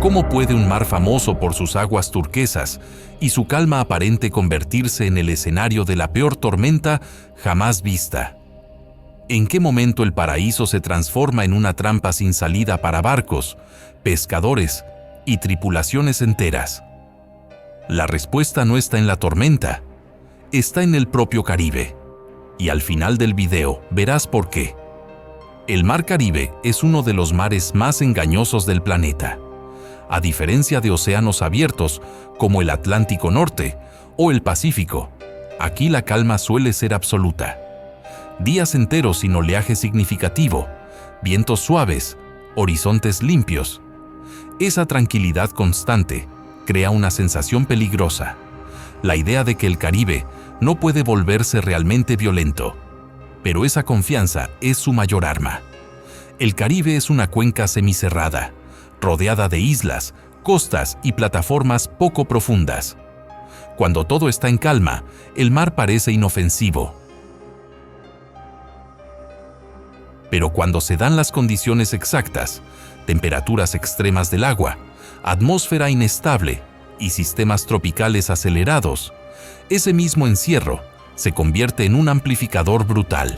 ¿Cómo puede un mar famoso por sus aguas turquesas y su calma aparente convertirse en el escenario de la peor tormenta jamás vista? ¿En qué momento el paraíso se transforma en una trampa sin salida para barcos, pescadores y tripulaciones enteras? La respuesta no está en la tormenta, está en el propio Caribe. Y al final del video verás por qué. El Mar Caribe es uno de los mares más engañosos del planeta. A diferencia de océanos abiertos como el Atlántico Norte o el Pacífico, aquí la calma suele ser absoluta. Días enteros sin oleaje significativo, vientos suaves, horizontes limpios. Esa tranquilidad constante crea una sensación peligrosa, la idea de que el Caribe no puede volverse realmente violento. Pero esa confianza es su mayor arma. El Caribe es una cuenca semicerrada, rodeada de islas, costas y plataformas poco profundas. Cuando todo está en calma, el mar parece inofensivo. Pero cuando se dan las condiciones exactas, temperaturas extremas del agua, atmósfera inestable y sistemas tropicales acelerados, ese mismo encierro se convierte en un amplificador brutal.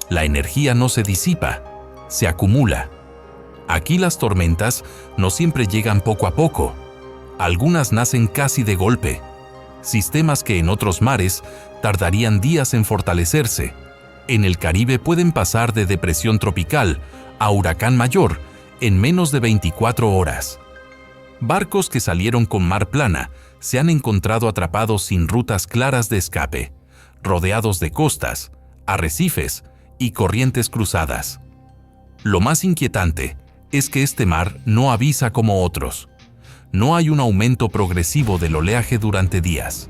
La energía no se disipa, se acumula. Aquí las tormentas no siempre llegan poco a poco. Algunas nacen casi de golpe. Sistemas que en otros mares tardarían días en fortalecerse. En el Caribe pueden pasar de depresión tropical a huracán mayor en menos de 24 horas. Barcos que salieron con mar plana se han encontrado atrapados sin rutas claras de escape, rodeados de costas, arrecifes y corrientes cruzadas. Lo más inquietante es que este mar no avisa como otros. No hay un aumento progresivo del oleaje durante días.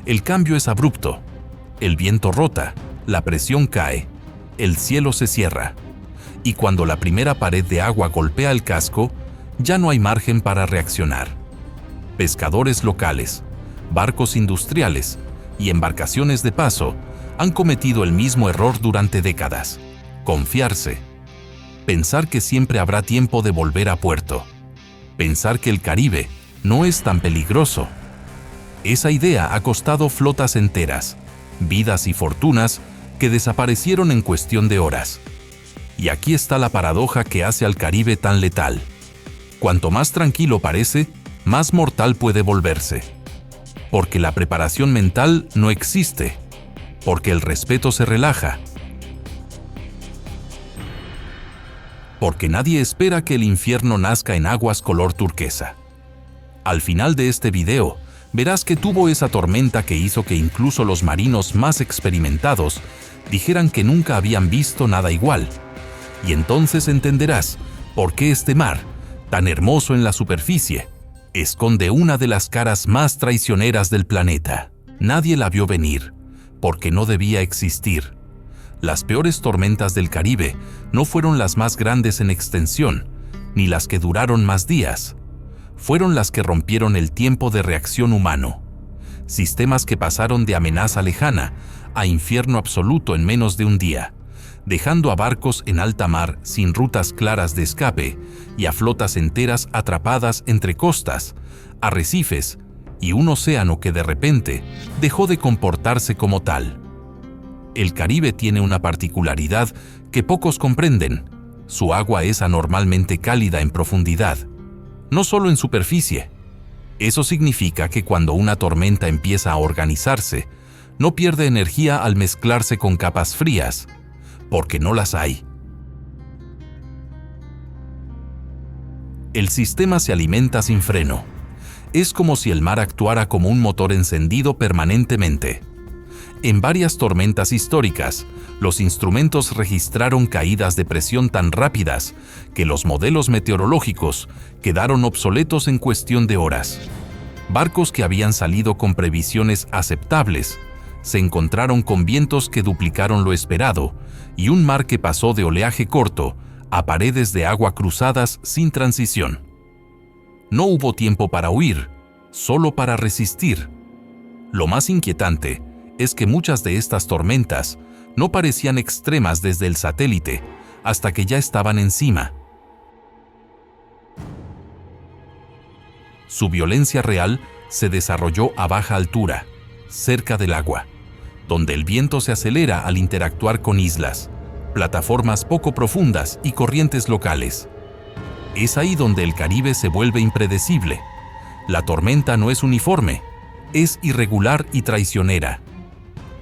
El cambio es abrupto. El viento rota, la presión cae, el cielo se cierra. Y cuando la primera pared de agua golpea el casco, ya no hay margen para reaccionar. Pescadores locales, barcos industriales y embarcaciones de paso han cometido el mismo error durante décadas: confiarse. Pensar que siempre habrá tiempo de volver a puerto. Pensar que el Caribe no es tan peligroso. Esa idea ha costado flotas enteras, vidas y fortunas que desaparecieron en cuestión de horas. Y aquí está la paradoja que hace al Caribe tan letal. Cuanto más tranquilo parece, más mortal puede volverse. Porque la preparación mental no existe. Porque el respeto se relaja. Porque nadie espera que el infierno nazca en aguas color turquesa. Al final de este video, verás que tuvo esa tormenta que hizo que incluso los marinos más experimentados dijeran que nunca habían visto nada igual. Y entonces entenderás por qué este mar, tan hermoso en la superficie, esconde una de las caras más traicioneras del planeta. Nadie la vio venir, porque no debía existir. Las peores tormentas del Caribe no fueron las más grandes en extensión, ni las que duraron más días. Fueron las que rompieron el tiempo de reacción humano. Sistemas que pasaron de amenaza lejana a infierno absoluto en menos de un día, dejando a barcos en alta mar sin rutas claras de escape y a flotas enteras atrapadas entre costas, arrecifes y un océano que de repente dejó de comportarse como tal. El Caribe tiene una particularidad que pocos comprenden. Su agua es anormalmente cálida en profundidad, no solo en superficie. Eso significa que cuando una tormenta empieza a organizarse, no pierde energía al mezclarse con capas frías, porque no las hay. El sistema se alimenta sin freno. Es como si el mar actuara como un motor encendido permanentemente. En varias tormentas históricas, los instrumentos registraron caídas de presión tan rápidas que los modelos meteorológicos quedaron obsoletos en cuestión de horas. Barcos que habían salido con previsiones aceptables se encontraron con vientos que duplicaron lo esperado y un mar que pasó de oleaje corto a paredes de agua cruzadas sin transición. No hubo tiempo para huir, solo para resistir. Lo más inquietante es que muchas de estas tormentas no parecían extremas desde el satélite hasta que ya estaban encima, Su violencia real se desarrolló a baja altura, cerca del agua, donde el viento se acelera al interactuar con islas, plataformas poco profundas y corrientes locales. Es ahí donde el Caribe se vuelve impredecible. La tormenta no es uniforme, es irregular y traicionera.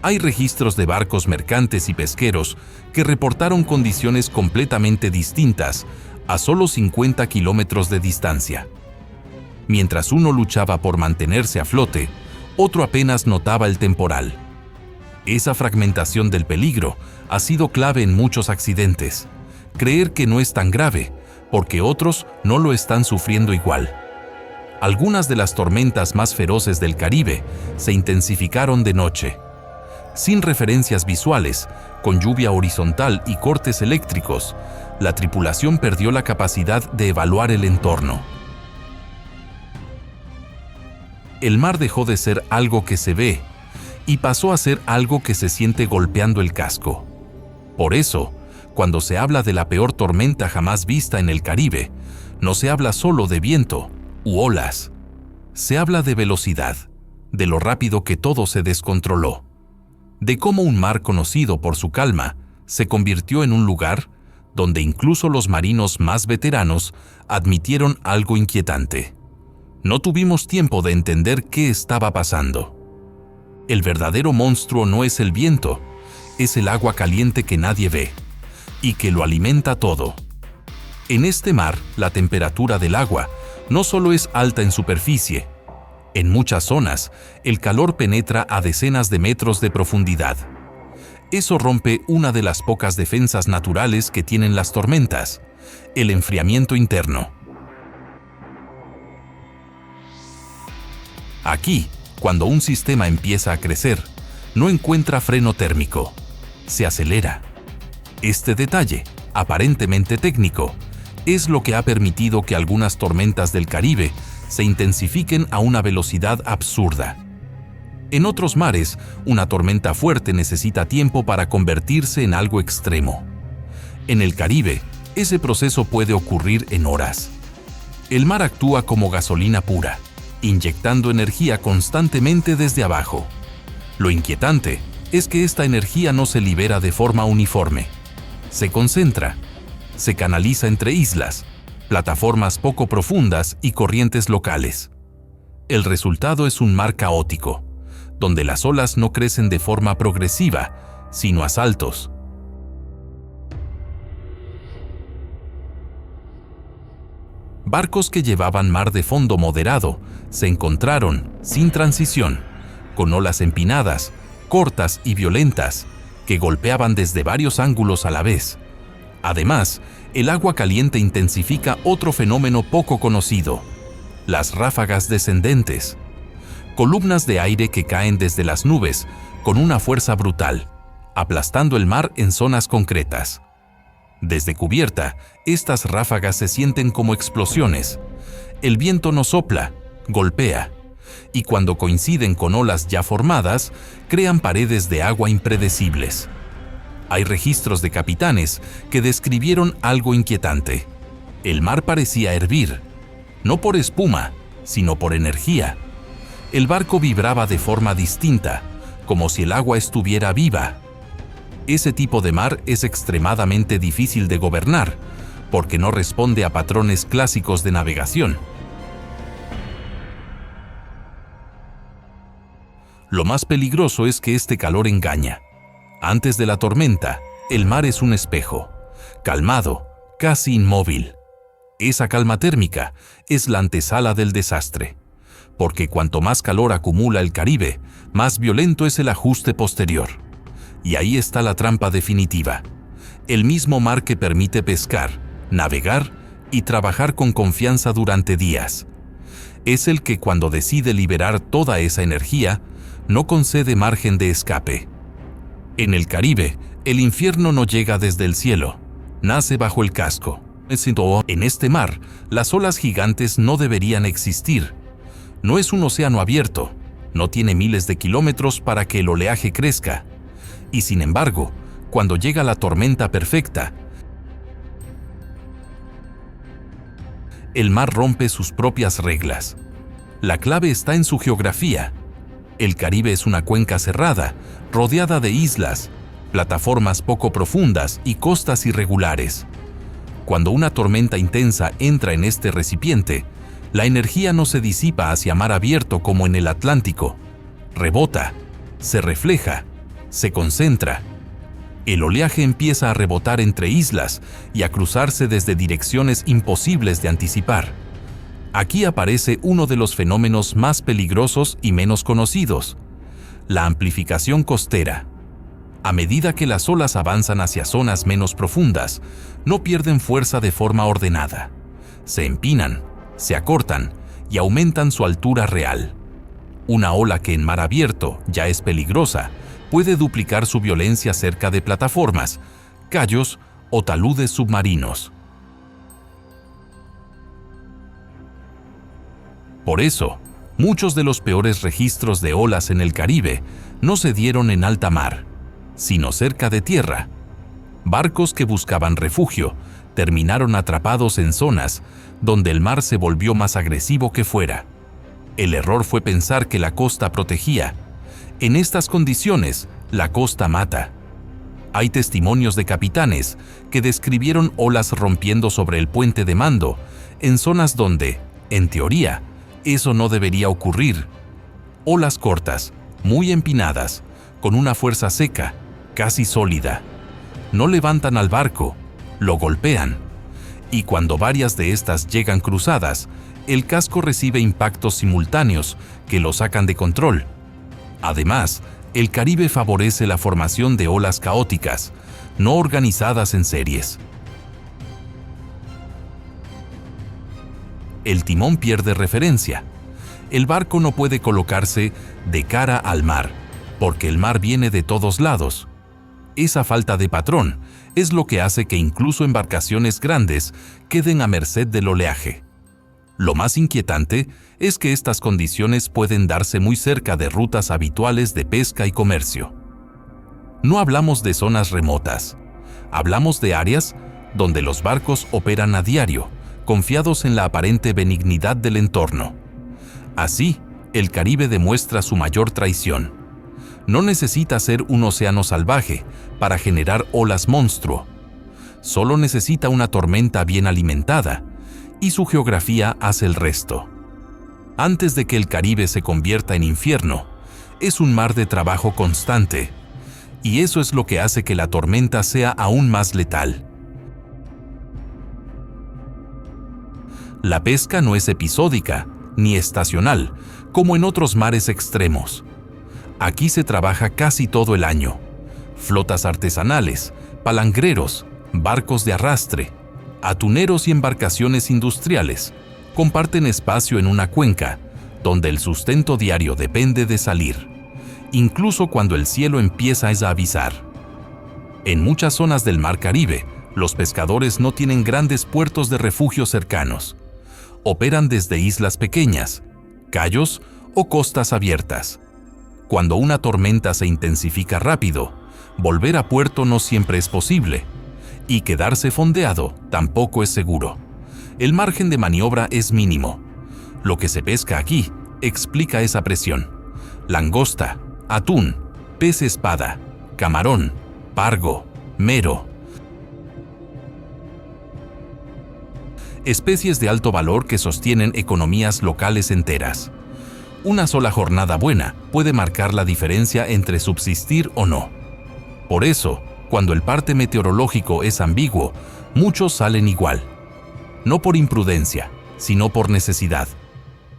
Hay registros de barcos mercantes y pesqueros que reportaron condiciones completamente distintas a solo 50 kilómetros de distancia. Mientras uno luchaba por mantenerse a flote, otro apenas notaba el temporal. Esa fragmentación del peligro ha sido clave en muchos accidentes. Creer que no es tan grave, porque otros no lo están sufriendo igual. Algunas de las tormentas más feroces del Caribe se intensificaron de noche. Sin referencias visuales, con lluvia horizontal y cortes eléctricos, la tripulación perdió la capacidad de evaluar el entorno. El mar dejó de ser algo que se ve y pasó a ser algo que se siente golpeando el casco. Por eso, cuando se habla de la peor tormenta jamás vista en el Caribe, no se habla solo de viento u olas. Se habla de velocidad, de lo rápido que todo se descontroló, de cómo un mar conocido por su calma se convirtió en un lugar donde incluso los marinos más veteranos admitieron algo inquietante. No tuvimos tiempo de entender qué estaba pasando. El verdadero monstruo no es el viento, es el agua caliente que nadie ve y que lo alimenta todo. En este mar, la temperatura del agua no solo es alta en superficie. En muchas zonas, el calor penetra a decenas de metros de profundidad. Eso rompe una de las pocas defensas naturales que tienen las tormentas, el enfriamiento interno. Aquí, cuando un sistema empieza a crecer, no encuentra freno térmico. Se acelera. Este detalle, aparentemente técnico, es lo que ha permitido que algunas tormentas del Caribe se intensifiquen a una velocidad absurda. En otros mares, una tormenta fuerte necesita tiempo para convertirse en algo extremo. En el Caribe, ese proceso puede ocurrir en horas. El mar actúa como gasolina pura, inyectando energía constantemente desde abajo. Lo inquietante es que esta energía no se libera de forma uniforme. Se concentra, se canaliza entre islas, plataformas poco profundas y corrientes locales. El resultado es un mar caótico, donde las olas no crecen de forma progresiva, sino a saltos. Barcos que llevaban mar de fondo moderado se encontraron, sin transición, con olas empinadas, cortas y violentas, que golpeaban desde varios ángulos a la vez. Además, el agua caliente intensifica otro fenómeno poco conocido: las ráfagas descendentes. Columnas de aire que caen desde las nubes con una fuerza brutal, aplastando el mar en zonas concretas. Desde cubierta, estas ráfagas se sienten como explosiones. El viento no sopla, golpea, y cuando coinciden con olas ya formadas, crean paredes de agua impredecibles. Hay registros de capitanes que describieron algo inquietante. El mar parecía hervir, no por espuma, sino por energía. El barco vibraba de forma distinta, como si el agua estuviera viva. Ese tipo de mar es extremadamente difícil de gobernar, porque no responde a patrones clásicos de navegación. Lo más peligroso es que este calor engaña. Antes de la tormenta, el mar es un espejo, calmado, casi inmóvil. Esa calma térmica es la antesala del desastre, porque cuanto más calor acumula el Caribe, más violento es el ajuste posterior. Y ahí está la trampa definitiva. El mismo mar que permite pescar, navegar y trabajar con confianza durante días. Es el que, cuando decide liberar toda esa energía, no concede margen de escape. En el Caribe, el infierno no llega desde el cielo, nace bajo el casco. En este mar, las olas gigantes no deberían existir. No es un océano abierto, no tiene miles de kilómetros para que el oleaje crezca. Y sin embargo, cuando llega la tormenta perfecta, el mar rompe sus propias reglas. La clave está en su geografía. El Caribe es una cuenca cerrada, rodeada de islas, plataformas poco profundas y costas irregulares. Cuando una tormenta intensa entra en este recipiente, la energía no se disipa hacia mar abierto como en el Atlántico. Rebota, se refleja, se concentra. El oleaje empieza a rebotar entre islas y a cruzarse desde direcciones imposibles de anticipar. Aquí aparece uno de los fenómenos más peligrosos y menos conocidos: la amplificación costera. A medida que las olas avanzan hacia zonas menos profundas, no pierden fuerza de forma ordenada. Se empinan, se acortan y aumentan su altura real. Una ola que en mar abierto ya es peligrosa puede duplicar su violencia cerca de plataformas, cayos o taludes submarinos. Por eso, muchos de los peores registros de olas en el Caribe no se dieron en alta mar, sino cerca de tierra. Barcos que buscaban refugio terminaron atrapados en zonas donde el mar se volvió más agresivo que fuera. El error fue pensar que la costa protegía. En estas condiciones, la costa mata. Hay testimonios de capitanes que describieron olas rompiendo sobre el puente de mando en zonas donde, en teoría, eso no debería ocurrir. Olas cortas, muy empinadas, con una fuerza seca, casi sólida. No levantan al barco, lo golpean. Y cuando varias de estas llegan cruzadas, el casco recibe impactos simultáneos que lo sacan de control. Además, el Caribe favorece la formación de olas caóticas, no organizadas en series. El timón pierde referencia. El barco no puede colocarse de cara al mar, porque el mar viene de todos lados. Esa falta de patrón es lo que hace que incluso embarcaciones grandes queden a merced del oleaje. Lo más inquietante es que estas condiciones pueden darse muy cerca de rutas habituales de pesca y comercio. No hablamos de zonas remotas, hablamos de áreas donde los barcos operan a diario, confiados en la aparente benignidad del entorno. Así, el Caribe demuestra su mayor traición. No necesita ser un océano salvaje para generar olas monstruo. Solo necesita una tormenta bien alimentada, y su geografía hace el resto. Antes de que el Caribe se convierta en infierno, es un mar de trabajo constante, y eso es lo que hace que la tormenta sea aún más letal. La pesca no es episódica ni estacional, como en otros mares extremos. Aquí se trabaja casi todo el año. Flotas artesanales, palangreros, barcos de arrastre, atuneros y embarcaciones industriales comparten espacio en una cuenca donde el sustento diario depende de salir, incluso cuando el cielo empieza a avisar. En muchas zonas del Mar Caribe, los pescadores no tienen grandes puertos de refugio cercanos. Operan desde islas pequeñas, cayos o costas abiertas. Cuando una tormenta se intensifica rápido, volver a puerto no siempre es posible, y quedarse fondeado tampoco es seguro. El margen de maniobra es mínimo. Lo que se pesca aquí explica esa presión. Langosta, atún, pez espada, camarón, pargo, mero. Especies de alto valor que sostienen economías locales enteras. Una sola jornada buena puede marcar la diferencia entre subsistir o no. Por eso, cuando el parte meteorológico es ambiguo, muchos salen igual. No por imprudencia, sino por necesidad.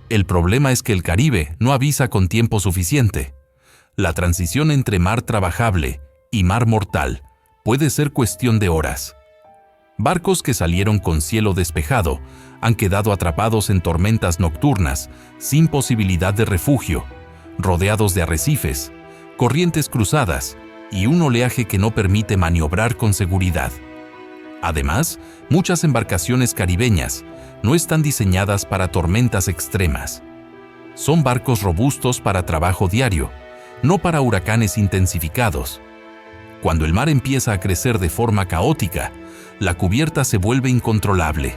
El problema es que el Caribe no avisa con tiempo suficiente. La transición entre mar trabajable y mar mortal puede ser cuestión de horas. Barcos que salieron con cielo despejado han quedado atrapados en tormentas nocturnas, sin posibilidad de refugio, rodeados de arrecifes, corrientes cruzadas y un oleaje que no permite maniobrar con seguridad. Además, muchas embarcaciones caribeñas no están diseñadas para tormentas extremas. Son barcos robustos para trabajo diario, no para huracanes intensificados. Cuando el mar empieza a crecer de forma caótica, la cubierta se vuelve incontrolable.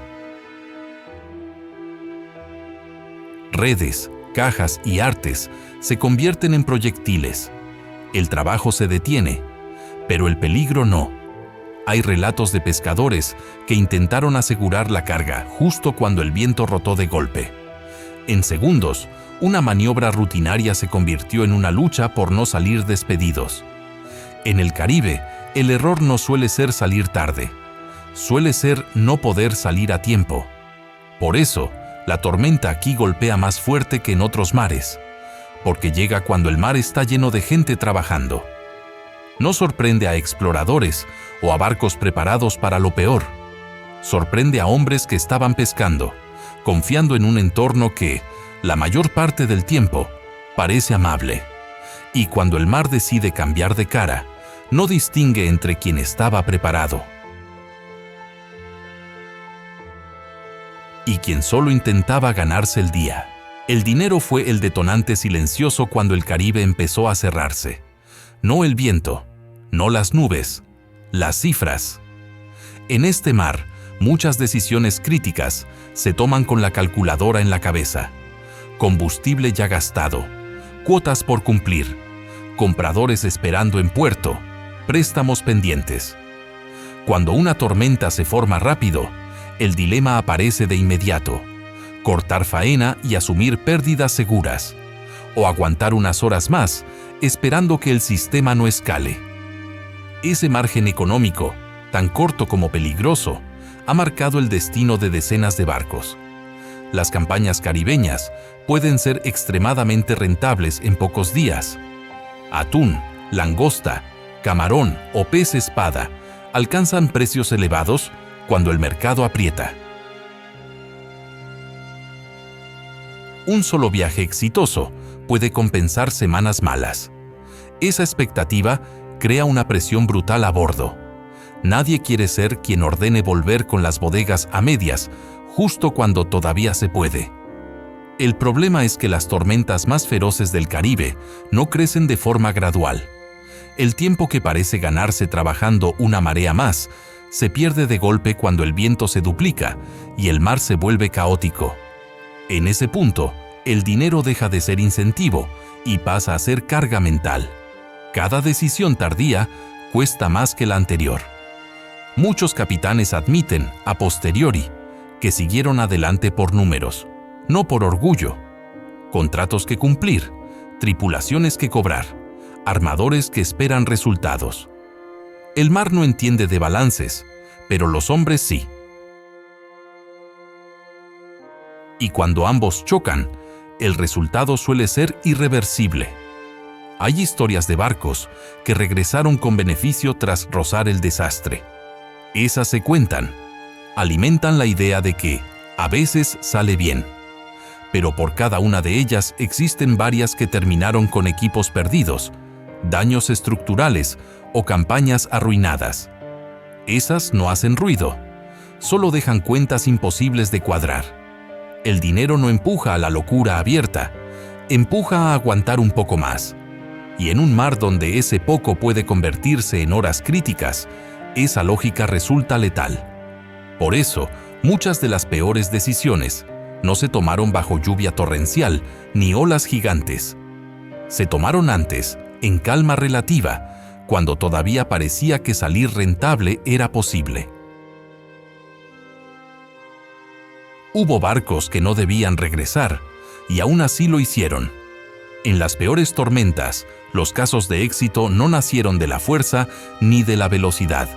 Redes, cajas y artes se convierten en proyectiles. El trabajo se detiene, pero el peligro no. Hay relatos de pescadores que intentaron asegurar la carga justo cuando el viento rotó de golpe. En segundos, una maniobra rutinaria se convirtió en una lucha por no salir despedidos. En el Caribe, el error no suele ser salir tarde. Suele ser no poder salir a tiempo. Por eso, la tormenta aquí golpea más fuerte que en otros mares, porque llega cuando el mar está lleno de gente trabajando. No sorprende a exploradores o a barcos preparados para lo peor. Sorprende a hombres que estaban pescando, confiando en un entorno que, la mayor parte del tiempo, parece amable. Y cuando el mar decide cambiar de cara, no distingue entre quien estaba preparado y quien solo intentaba ganarse el día. El dinero fue el detonante silencioso cuando el Caribe empezó a cerrarse. No el viento, no las nubes, las cifras. En este mar, muchas decisiones críticas se toman con la calculadora en la cabeza. Combustible ya gastado, cuotas por cumplir, compradores esperando en puerto, préstamos pendientes. Cuando una tormenta se forma rápido, el dilema aparece de inmediato: cortar faena y asumir pérdidas seguras, o aguantar unas horas más esperando que el sistema no escale. Ese margen económico, tan corto como peligroso, ha marcado el destino de decenas de barcos. Las campañas caribeñas pueden ser extremadamente rentables en pocos días. Atún, langosta, camarón o pez espada alcanzan precios elevados cuando el mercado aprieta. Un solo viaje exitoso puede compensar semanas malas. Esa expectativa crea una presión brutal a bordo. Nadie quiere ser quien ordene volver con las bodegas a medias, justo cuando todavía se puede. El problema es que las tormentas más feroces del Caribe no crecen de forma gradual. El tiempo que parece ganarse trabajando una marea más se pierde de golpe cuando el viento se duplica y el mar se vuelve caótico. En ese punto, el dinero deja de ser incentivo y pasa a ser carga mental. Cada decisión tardía cuesta más que la anterior. Muchos capitanes admiten, a posteriori, que siguieron adelante por números, no por orgullo. Contratos que cumplir, tripulaciones que cobrar, armadores que esperan resultados. El mar no entiende de balances, pero los hombres sí. Y cuando ambos chocan, el resultado suele ser irreversible. Hay historias de barcos que regresaron con beneficio tras rozar el desastre. Esas se cuentan, alimentan la idea de que, a veces, sale bien. Pero por cada una de ellas existen varias que terminaron con equipos perdidos, daños estructurales o campañas arruinadas. Esas no hacen ruido, solo dejan cuentas imposibles de cuadrar. El dinero no empuja a la locura abierta, empuja a aguantar un poco más. Y en un mar donde ese poco puede convertirse en horas críticas, esa lógica resulta letal. Por eso, muchas de las peores decisiones no se tomaron bajo lluvia torrencial ni olas gigantes. Se tomaron antes, en calma relativa, cuando todavía parecía que salir rentable era posible. Hubo barcos que no debían regresar, y aún así lo hicieron. En las peores tormentas, los casos de éxito no nacieron de la fuerza ni de la velocidad.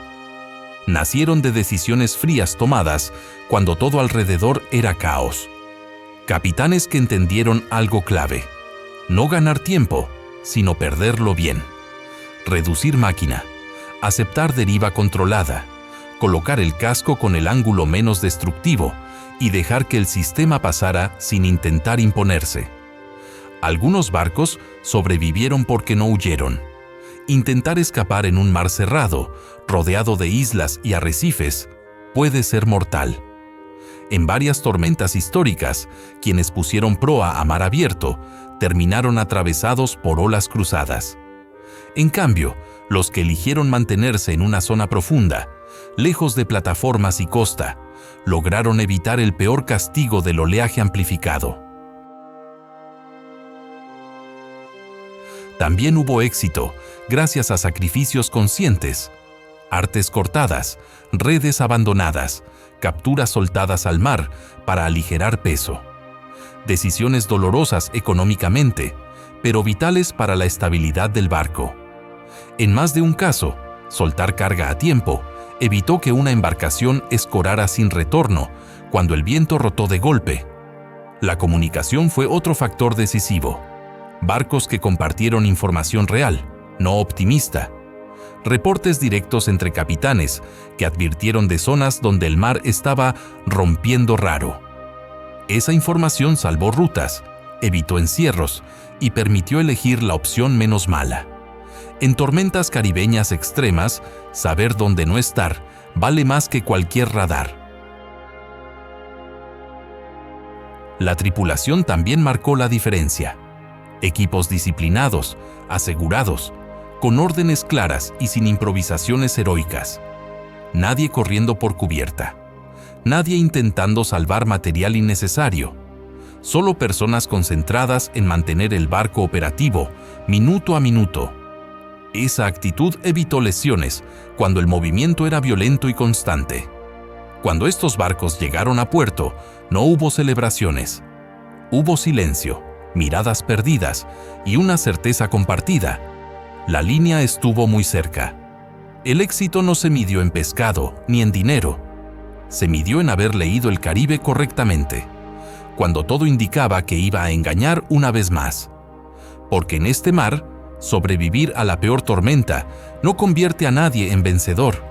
Nacieron de decisiones frías tomadas cuando todo alrededor era caos. Capitanes que entendieron algo clave: no ganar tiempo, sino perderlo bien. Reducir máquina, aceptar deriva controlada, colocar el casco con el ángulo menos destructivo y dejar que el sistema pasara sin intentar imponerse. Algunos barcos sobrevivieron porque no huyeron. Intentar escapar en un mar cerrado, rodeado de islas y arrecifes, puede ser mortal. En varias tormentas históricas, quienes pusieron proa a mar abierto terminaron atravesados por olas cruzadas. En cambio, los que eligieron mantenerse en una zona profunda, lejos de plataformas y costa, lograron evitar el peor castigo del oleaje amplificado. También hubo éxito gracias a sacrificios conscientes, artes cortadas, redes abandonadas, capturas soltadas al mar para aligerar peso. Decisiones dolorosas económicamente, pero vitales para la estabilidad del barco. En más de un caso, soltar carga a tiempo evitó que una embarcación escorara sin retorno cuando el viento rotó de golpe. La comunicación fue otro factor decisivo. Barcos que compartieron información real, no optimista. Reportes directos entre capitanes que advirtieron de zonas donde el mar estaba rompiendo raro. Esa información salvó rutas, evitó encierros y permitió elegir la opción menos mala. En tormentas caribeñas extremas, saber dónde no estar vale más que cualquier radar. La tripulación también marcó la diferencia. Equipos disciplinados, asegurados, con órdenes claras y sin improvisaciones heroicas. Nadie corriendo por cubierta. Nadie intentando salvar material innecesario. Solo personas concentradas en mantener el barco operativo, minuto a minuto. Esa actitud evitó lesiones cuando el movimiento era violento y constante. Cuando estos barcos llegaron a puerto, no hubo celebraciones. Hubo silencio, miradas perdidas y una certeza compartida. La línea estuvo muy cerca. El éxito no se midió en pescado ni en dinero. Se midió en haber leído el Caribe correctamente, cuando todo indicaba que iba a engañar una vez más. Porque en este mar, sobrevivir a la peor tormenta no convierte a nadie en vencedor.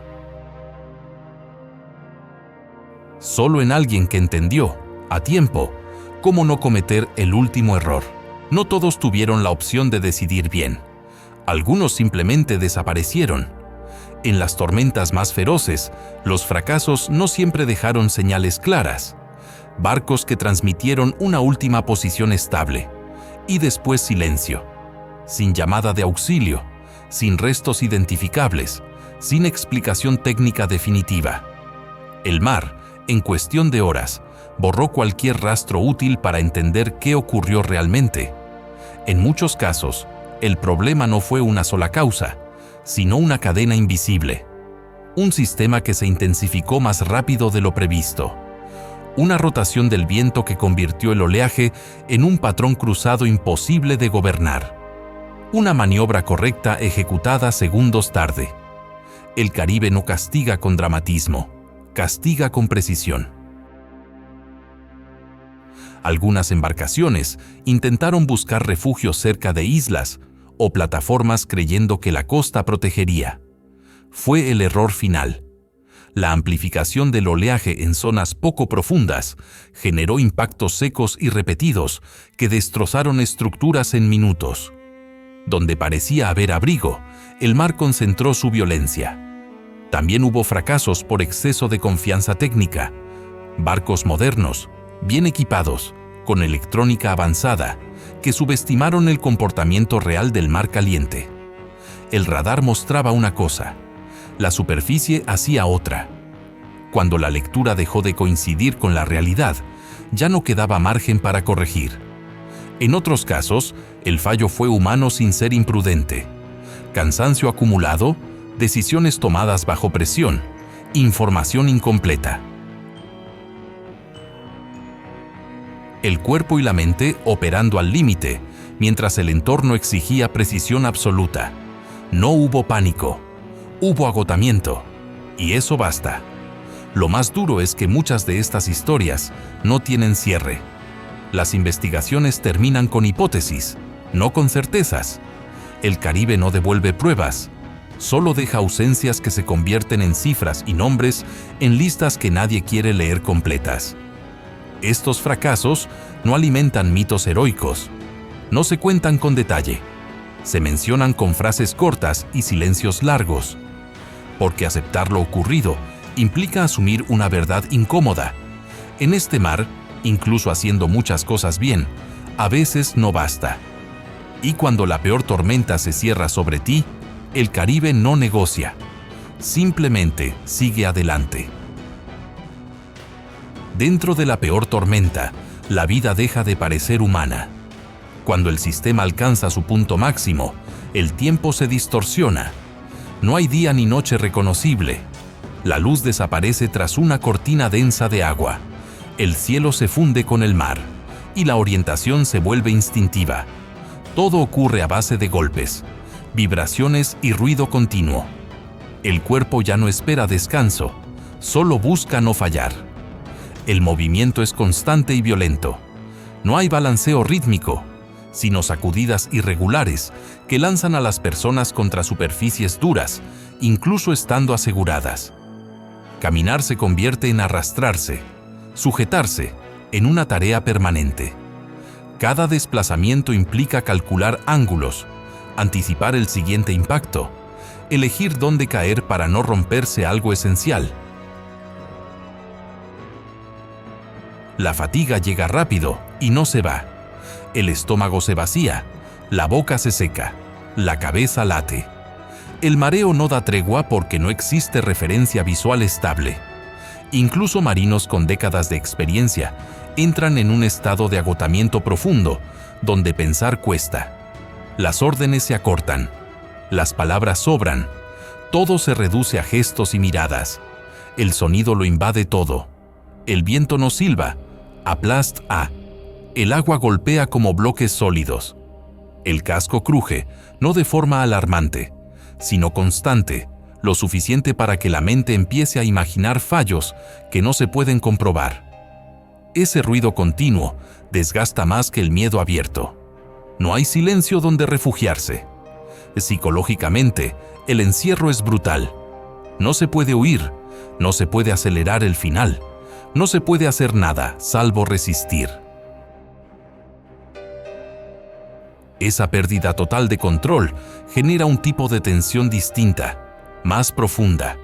Solo en alguien que entendió, a tiempo, cómo no cometer el último error. No todos tuvieron la opción de decidir bien. Algunos simplemente desaparecieron. En las tormentas más feroces, los fracasos no siempre dejaron señales claras. Barcos que transmitieron una última posición estable. Y después silencio. Sin llamada de auxilio, sin restos identificables, sin explicación técnica definitiva. El mar, en cuestión de horas, borró cualquier rastro útil para entender qué ocurrió realmente. En muchos casos, el problema no fue una sola causa, sino una cadena invisible. Un sistema que se intensificó más rápido de lo previsto. Una rotación del viento que convirtió el oleaje en un patrón cruzado imposible de gobernar. Una maniobra correcta ejecutada segundos tarde. El Caribe no castiga con dramatismo, castiga con precisión. Algunas embarcaciones intentaron buscar refugio cerca de islas o plataformas creyendo que la costa protegería. Fue el error final. La amplificación del oleaje en zonas poco profundas generó impactos secos y repetidos que destrozaron estructuras en minutos. Donde parecía haber abrigo, el mar concentró su violencia. También hubo fracasos por exceso de confianza técnica. Barcos modernos, bien equipados, con electrónica avanzada, que subestimaron el comportamiento real del mar caliente. El radar mostraba una cosa, la superficie hacía otra. Cuando la lectura dejó de coincidir con la realidad, ya no quedaba margen para corregir. En otros casos, el fallo fue humano sin ser imprudente. Cansancio acumulado, decisiones tomadas bajo presión, información incompleta. El cuerpo y la mente operando al límite, mientras el entorno exigía precisión absoluta. No hubo pánico, hubo agotamiento, y eso basta. Lo más duro es que muchas de estas historias no tienen cierre. Las investigaciones terminan con hipótesis, no con certezas. El Caribe no devuelve pruebas, solo deja ausencias que se convierten en cifras y nombres en listas que nadie quiere leer completas. Estos fracasos no alimentan mitos heroicos, no se cuentan con detalle, se mencionan con frases cortas y silencios largos, porque aceptar lo ocurrido implica asumir una verdad incómoda. En este mar, incluso haciendo muchas cosas bien, a veces no basta. Y cuando la peor tormenta se cierra sobre ti, el Caribe no negocia, simplemente sigue adelante. Dentro de la peor tormenta, la vida deja de parecer humana. Cuando el sistema alcanza su punto máximo, el tiempo se distorsiona. No hay día ni noche reconocible. La luz desaparece tras una cortina densa de agua. El cielo se funde con el mar y la orientación se vuelve instintiva. Todo ocurre a base de golpes, vibraciones y ruido continuo. El cuerpo ya no espera descanso, solo busca no fallar. El movimiento es constante y violento. No hay balanceo rítmico, sino sacudidas irregulares que lanzan a las personas contra superficies duras, incluso estando aseguradas. Caminar se convierte en arrastrarse, sujetarse, en una tarea permanente. Cada desplazamiento implica calcular ángulos, anticipar el siguiente impacto, elegir dónde caer para no romperse algo esencial. La fatiga llega rápido y no se va. El estómago se vacía, la boca se seca, la cabeza late. El mareo no da tregua porque no existe referencia visual estable. Incluso marinos con décadas de experiencia entran en un estado de agotamiento profundo, donde pensar cuesta. Las órdenes se acortan, las palabras sobran, todo se reduce a gestos y miradas. El sonido lo invade todo. El viento no silba, aplasta. El agua golpea como bloques sólidos. El casco cruje, no de forma alarmante, sino constante, lo suficiente para que la mente empiece a imaginar fallos que no se pueden comprobar. Ese ruido continuo desgasta más que el miedo abierto. No hay silencio donde refugiarse. Psicológicamente, el encierro es brutal. No se puede huir, no se puede acelerar el final, no se puede hacer nada salvo resistir. Esa pérdida total de control genera un tipo de tensión distinta, más profunda.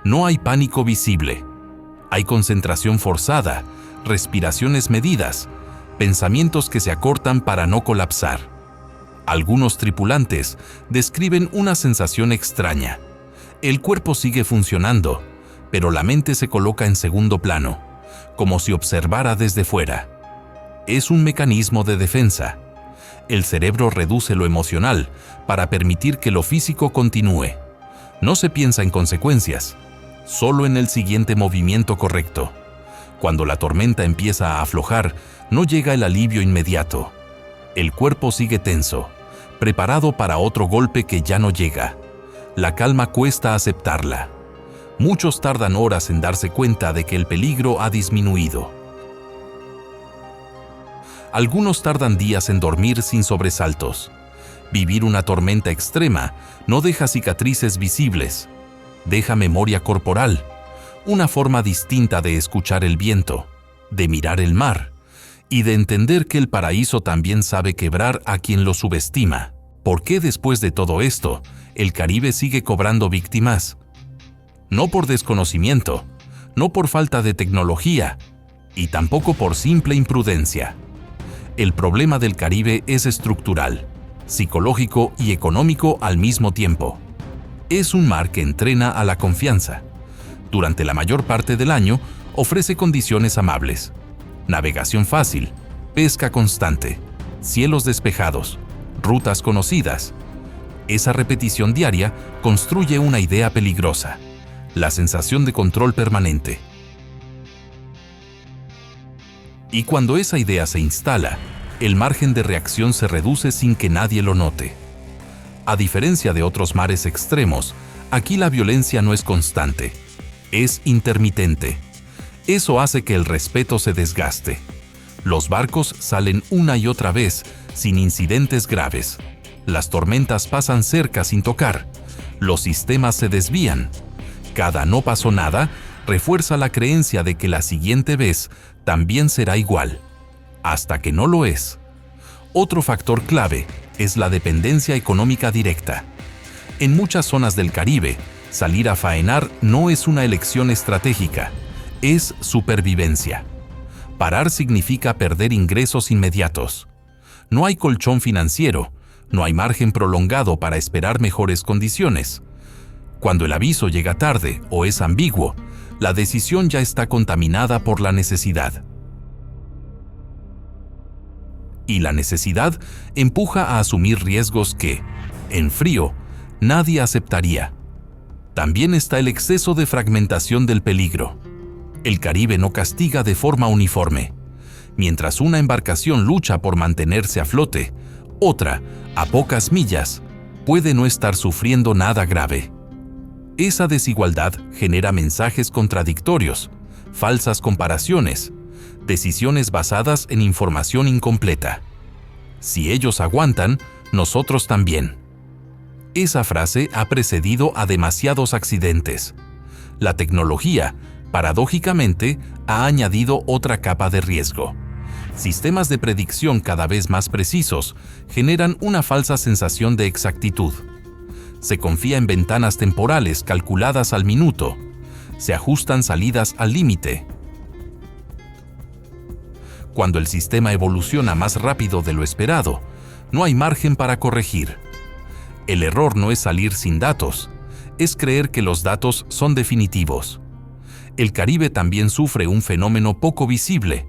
No hay pánico visible. Hay concentración forzada, respiraciones medidas, pensamientos que se acortan para no colapsar. Algunos tripulantes describen una sensación extraña. El cuerpo sigue funcionando, pero la mente se coloca en segundo plano, como si observara desde fuera. Es un mecanismo de defensa. El cerebro reduce lo emocional para permitir que lo físico continúe. No se piensa en consecuencias, solo en el siguiente movimiento correcto. Cuando la tormenta empieza a aflojar, no llega el alivio inmediato. El cuerpo sigue tenso, preparado para otro golpe que ya no llega. La calma cuesta aceptarla. Muchos tardan horas en darse cuenta de que el peligro ha disminuido. Algunos tardan días en dormir sin sobresaltos. Vivir una tormenta extrema no deja cicatrices visibles, deja memoria corporal, una forma distinta de escuchar el viento, de mirar el mar y de entender que el paraíso también sabe quebrar a quien lo subestima. ¿Por qué después de todo esto, el Caribe sigue cobrando víctimas? No por desconocimiento, no por falta de tecnología y tampoco por simple imprudencia. El problema del Caribe es estructural, psicológico y económico al mismo tiempo. Es un mar que entrena a la confianza. Durante la mayor parte del año ofrece condiciones amables, navegación fácil, pesca constante, cielos despejados, rutas conocidas. Esa repetición diaria construye una idea peligrosa, la sensación de control permanente. Y cuando esa idea se instala, el margen de reacción se reduce sin que nadie lo note. A diferencia de otros mares extremos, aquí la violencia no es constante, es intermitente. Eso hace que el respeto se desgaste. Los barcos salen una y otra vez, sin incidentes graves. Las tormentas pasan cerca sin tocar. Los sistemas se desvían. Cada no pasó nada refuerza la creencia de que la siguiente vez también será igual, hasta que no lo es. Otro factor clave es la dependencia económica directa. En muchas zonas del Caribe, salir a faenar no es una elección estratégica, es supervivencia. Parar significa perder ingresos inmediatos. No hay colchón financiero, no hay margen prolongado para esperar mejores condiciones. Cuando el aviso llega tarde o es ambiguo, la decisión ya está contaminada por la necesidad. Y la necesidad empuja a asumir riesgos que, en frío, nadie aceptaría. También está el exceso de fragmentación del peligro. El Caribe no castiga de forma uniforme. Mientras una embarcación lucha por mantenerse a flote, otra, a pocas millas, puede no estar sufriendo nada grave. Esa desigualdad genera mensajes contradictorios, falsas comparaciones, decisiones basadas en información incompleta. Si ellos aguantan, nosotros también. Esa frase ha precedido a demasiados accidentes. La tecnología, paradójicamente, ha añadido otra capa de riesgo. Sistemas de predicción cada vez más precisos generan una falsa sensación de exactitud. Se confía en ventanas temporales calculadas al minuto. Se ajustan salidas al límite. Cuando el sistema evoluciona más rápido de lo esperado, no hay margen para corregir. El error no es salir sin datos, es creer que los datos son definitivos. El Caribe también sufre un fenómeno poco visible: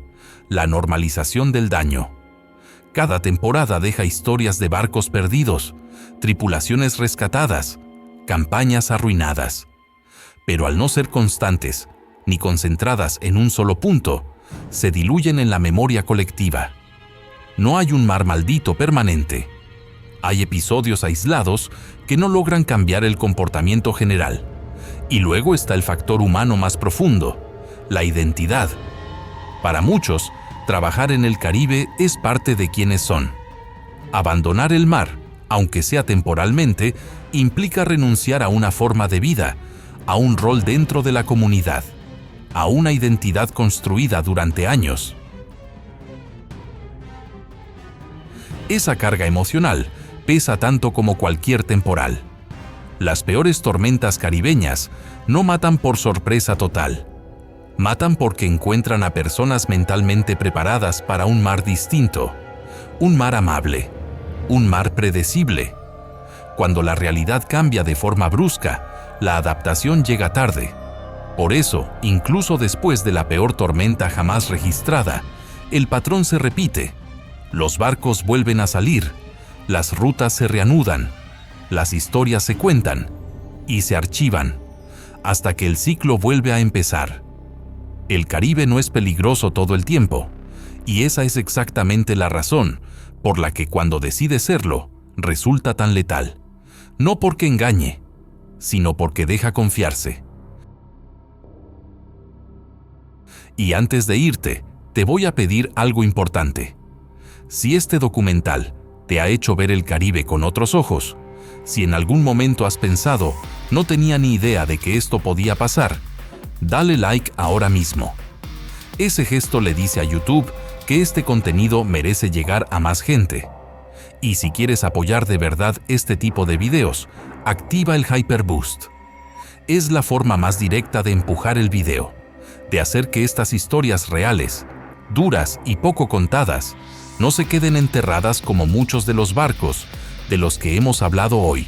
la normalización del daño. Cada temporada deja historias de barcos perdidos, tripulaciones rescatadas, campañas arruinadas. Pero al no ser constantes, ni concentradas en un solo punto, se diluyen en la memoria colectiva. No hay un mar maldito permanente. Hay episodios aislados que no logran cambiar el comportamiento general. Y luego está el factor humano más profundo, la identidad. Para muchos, trabajar en el Caribe es parte de quienes son. Abandonar el mar, aunque sea temporalmente, implica renunciar a una forma de vida, a un rol dentro de la comunidad, a una identidad construida durante años. Esa carga emocional pesa tanto como cualquier temporal. Las peores tormentas caribeñas no matan por sorpresa total. Matan porque encuentran a personas mentalmente preparadas para un mar distinto, un mar amable, un mar predecible. Cuando la realidad cambia de forma brusca, la adaptación llega tarde. Por eso, incluso después de la peor tormenta jamás registrada, el patrón se repite. Los barcos vuelven a salir, las rutas se reanudan, las historias se cuentan y se archivan, hasta que el ciclo vuelve a empezar. El Caribe no es peligroso todo el tiempo, y esa es exactamente la razón por la que cuando decide serlo, resulta tan letal. No porque engañe, sino porque deja confiarse. Y antes de irte, te voy a pedir algo importante. Si este documental te ha hecho ver el Caribe con otros ojos, si en algún momento has pensado, no tenía ni idea de que esto podía pasar, dale like ahora mismo. Ese gesto le dice a YouTube que este contenido merece llegar a más gente. Y si quieres apoyar de verdad este tipo de videos, activa el Hyperboost. Es la forma más directa de empujar el video, de hacer que estas historias reales, duras y poco contadas, no se queden enterradas como muchos de los barcos de los que hemos hablado hoy.